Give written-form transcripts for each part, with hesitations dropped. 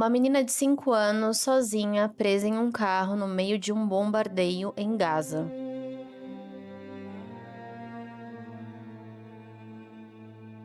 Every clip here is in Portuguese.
Uma menina de 5 anos sozinha presa em um carro no meio de um bombardeio em Gaza.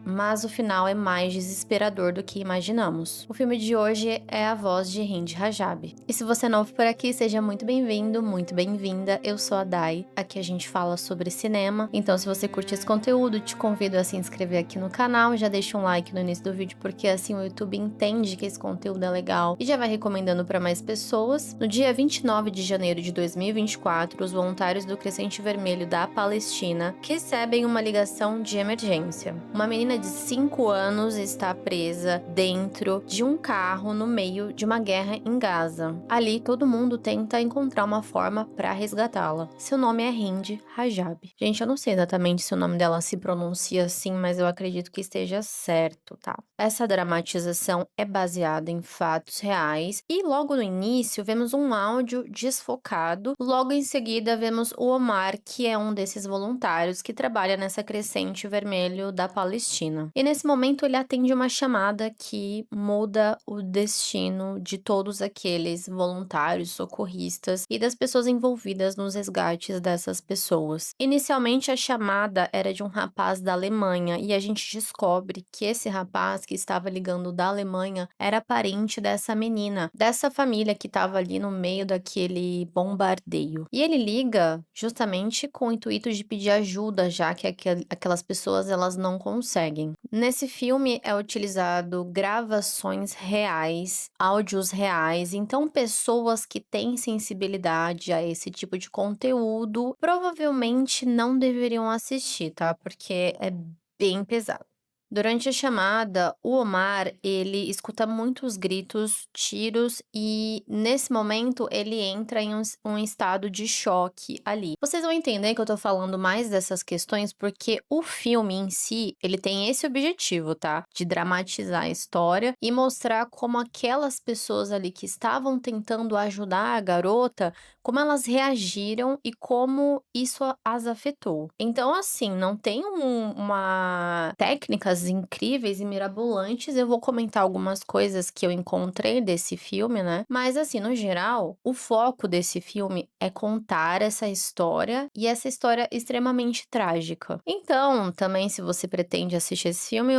Mas o final é mais desesperador do que imaginamos. O filme de hoje é A Voz de Hind Rajab. E se você é novo por aqui, seja muito bem-vindo, muito bem-vinda. Eu sou a Dai, aqui a gente fala sobre cinema. Então, se você curte esse conteúdo, te convido a se inscrever aqui no canal. Já deixa um like no início do vídeo, porque assim o YouTube entende que esse conteúdo é legal e já vai recomendando para mais pessoas. No dia 29 de janeiro de 2024, os voluntários do Crescente Vermelho da Palestina recebem uma ligação de emergência. Uma menina de 5 anos está presa dentro de um carro no meio de uma guerra em Gaza. Ali, todo mundo tenta encontrar uma forma para resgatá-la. Seu nome é Hind Rajab. Gente, eu não sei exatamente se o nome dela se pronuncia assim, mas eu acredito que esteja certo, tá? Essa dramatização é baseada em fatos reais e logo no início vemos um áudio desfocado. Logo em seguida vemos o Omar, que é um desses voluntários que trabalha nessa Crescente Vermelho da Palestina. E nesse momento ele atende uma chamada que muda o destino de todos aqueles voluntários, socorristas e das pessoas envolvidas nos resgates dessas pessoas. Inicialmente a chamada era de um rapaz da Alemanha e a gente descobre que esse rapaz que estava ligando da Alemanha era parente dessa menina, dessa família que estava ali no meio daquele bombardeio. E ele liga justamente com o intuito de pedir ajuda, já que aquelas pessoas elas não conseguem. Nesse filme é utilizado gravações reais, áudios reais, então pessoas que têm sensibilidade a esse tipo de conteúdo provavelmente não deveriam assistir, tá? Porque é bem pesado. Durante a chamada, o Omar, ele escuta muitos gritos, tiros e nesse momento ele entra em um estado de choque ali. Vocês vão entender que eu tô falando mais dessas questões porque o filme em si, ele tem esse objetivo, tá? De dramatizar a história e mostrar como aquelas pessoas ali que estavam tentando ajudar a garota, como elas reagiram e como isso as afetou. Então, assim, não tem uma técnicas incríveis e mirabolantes. Eu vou comentar algumas coisas que eu encontrei desse filme, né? Mas, assim, no geral, o foco desse filme é contar essa história e essa história extremamente trágica. Então, também, se você pretende assistir esse filme,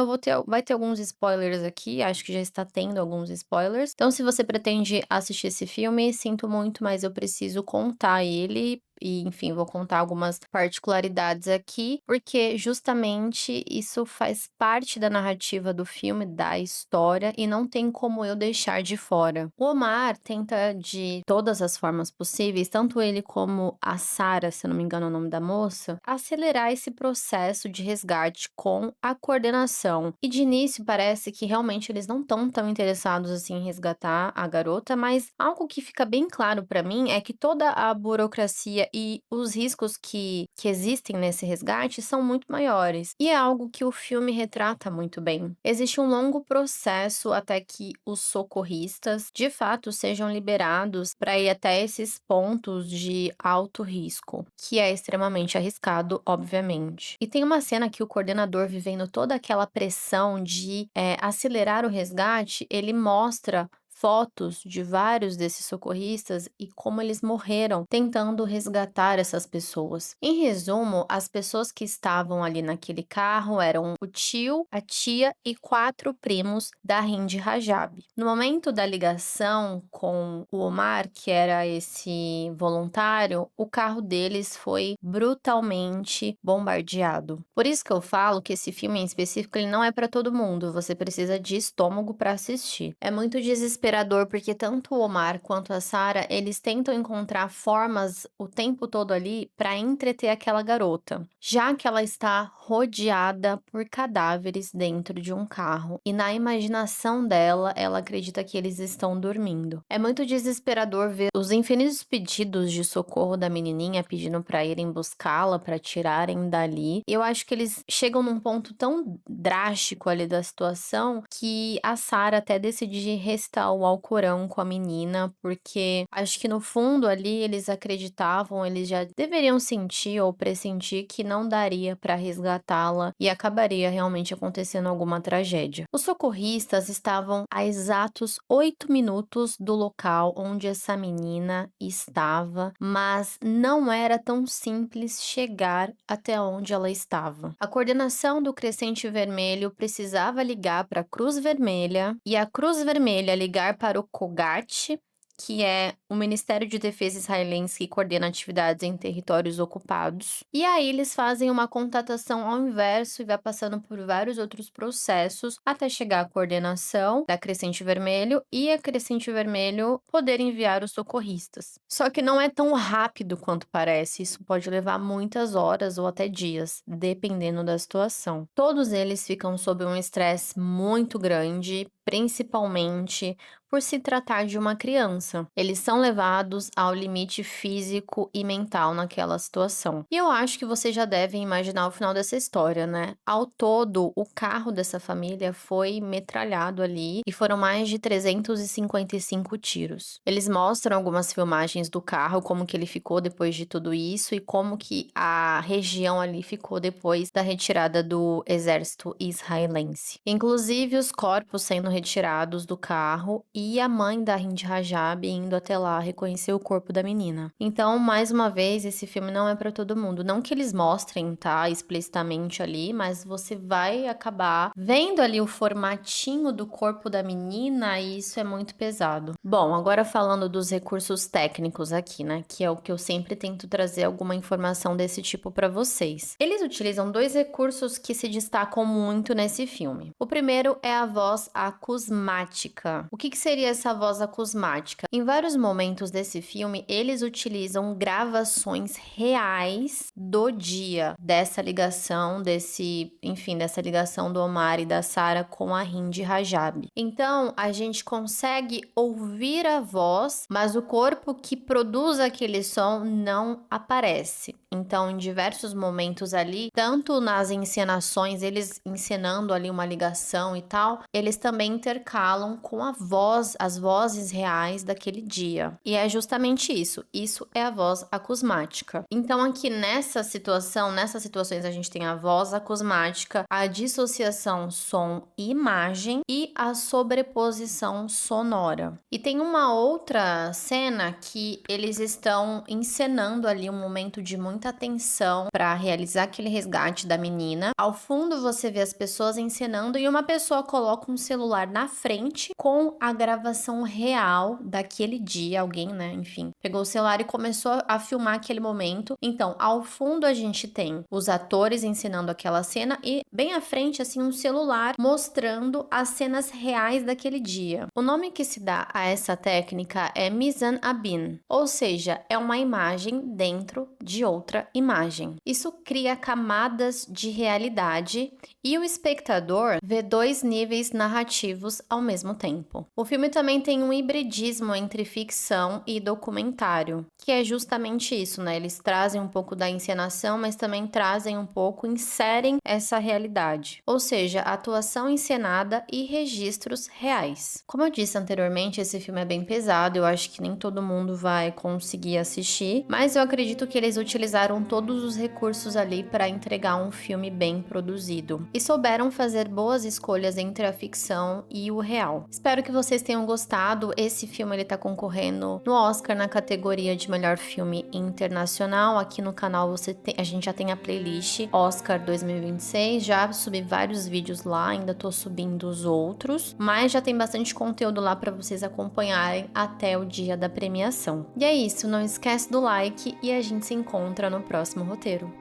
vai ter alguns spoilers aqui. Acho que já está tendo alguns spoilers. Então, se você pretende assistir esse filme, sinto muito, mas eu preciso contar ele. E, enfim, vou contar algumas particularidades aqui, porque justamente isso faz parte da narrativa do filme, da história, e não tem como eu deixar de fora. O Omar tenta de todas as formas possíveis, tanto ele como a Sarah, se eu não me engano é o nome da moça, acelerar esse processo de resgate com a coordenação. E de início parece que realmente eles não estão tão interessados assim em resgatar a garota, mas algo que fica bem claro pra mim é que toda a burocracia e os riscos que existem nesse resgate são muito maiores. E é algo que o filme retrata muito bem. Existe um longo processo até que os socorristas de fato sejam liberados para ir até esses pontos de alto risco, que é extremamente arriscado, obviamente. E tem uma cena que o coordenador, vivendo toda aquela pressão de acelerar o resgate, ele mostra fotos de vários desses socorristas e como eles morreram tentando resgatar essas pessoas. Em resumo, as pessoas que estavam ali naquele carro eram o tio, a tia e 4 primos da Hind Rajab. No momento da ligação com o Omar, que era esse voluntário, o carro deles foi brutalmente bombardeado. Por isso que eu falo que esse filme em específico ele não é para todo mundo, você precisa de estômago para assistir. É muito desesperador porque tanto o Omar quanto a Sarah, eles tentam encontrar formas o tempo todo ali para entreter aquela garota, já que ela está rodeada por cadáveres dentro de um carro e na imaginação dela, ela acredita que eles estão dormindo. É muito desesperador ver os infinitos pedidos de socorro da menininha pedindo para irem buscá-la, para tirarem dali. Eu acho que eles chegam num ponto tão drástico ali da situação que a Sarah até decide restar o Alcorão com a menina, porque acho que no fundo ali eles acreditavam, eles já deveriam sentir ou pressentir que não daria para resgatá-la e acabaria realmente acontecendo alguma tragédia. Os socorristas estavam a exatos 8 minutos do local onde essa menina estava, mas não era tão simples chegar até onde ela estava. A coordenação do Crescente Vermelho precisava ligar para a Cruz Vermelha e a Cruz Vermelha ligar para o COGAT, que é o Ministério de Defesa israelense que coordena atividades em territórios ocupados. E aí eles fazem uma contatação ao inverso e vai passando por vários outros processos até chegar à coordenação da Crescente Vermelho e a Crescente Vermelho poder enviar os socorristas. Só que não é tão rápido quanto parece, isso pode levar muitas horas ou até dias, dependendo da situação. Todos eles ficam sob um estresse muito grande, principalmente por se tratar de uma criança. Eles são levados ao limite físico e mental naquela situação. E eu acho que vocês já devem imaginar o final dessa história, né? Ao todo, o carro dessa família foi metralhado ali e foram mais de 355 tiros. Eles mostram algumas filmagens do carro, como que ele ficou depois de tudo isso e como que a região ali ficou depois da retirada do exército israelense. Inclusive, os corpos sendo retirados do carro e a mãe da Hind Rajab indo até lá reconhecer o corpo da menina. Então, mais uma vez, esse filme não é pra todo mundo. Não que eles mostrem, tá, explicitamente ali, mas você vai acabar vendo ali o formatinho do corpo da menina e isso é muito pesado. Bom, agora falando dos recursos técnicos aqui, né, que é o que eu sempre tento trazer alguma informação desse tipo pra vocês. Eles utilizam dois recursos que se destacam muito nesse filme. O primeiro é a voz acusmática. O que seria essa voz acusmática? Em vários momentos desse filme, eles utilizam gravações reais do dia, dessa ligação, dessa ligação do Omar e da Sarah com a Hind Rajab. Então, a gente consegue ouvir a voz, mas o corpo que produz aquele som não aparece. Então, em diversos momentos ali, tanto nas encenações, eles encenando ali uma ligação e tal, eles também intercalam com a voz, as vozes reais daquele dia. E é justamente isso. Isso é a voz acusmática. Então, aqui nessas situações a gente tem a voz acusmática, a dissociação som e imagem e a sobreposição sonora. E tem uma outra cena que eles estão encenando ali um momento de muita tensão para realizar aquele resgate da menina. Ao fundo você vê as pessoas encenando e uma pessoa coloca um celular na frente com a gravação real daquele dia. Alguém, né, enfim, pegou o celular e começou a filmar aquele momento. Então, ao fundo a gente tem os atores encenando aquela cena e bem à frente, assim, um celular mostrando as cenas reais daquele dia. O nome que se dá a essa técnica é Mizan Abin, ou seja, é uma imagem dentro de outra imagem. Isso cria camadas de realidade e o espectador vê dois níveis narrativos ao mesmo tempo. O filme também tem um hibridismo entre ficção e documentário, que é justamente isso, né? Eles trazem um pouco da encenação, mas também trazem um pouco, inserem essa realidade. Ou seja, atuação encenada e registros reais. Como eu disse anteriormente, esse filme é bem pesado, eu acho que nem todo mundo vai conseguir assistir, mas eu acredito que eles utilizaram todos os recursos ali para entregar um filme bem produzido. E souberam fazer boas escolhas entre a ficção e o real. Espero que vocês tenham gostado. Esse filme ele tá concorrendo no Oscar na categoria de melhor filme internacional. Aqui no canal a gente já tem a playlist Oscar 2026. Já subi vários vídeos lá, ainda tô subindo os outros, mas já tem bastante conteúdo lá para vocês acompanharem até o dia da premiação. E é isso, não esquece do like e a gente se encontra no próximo roteiro.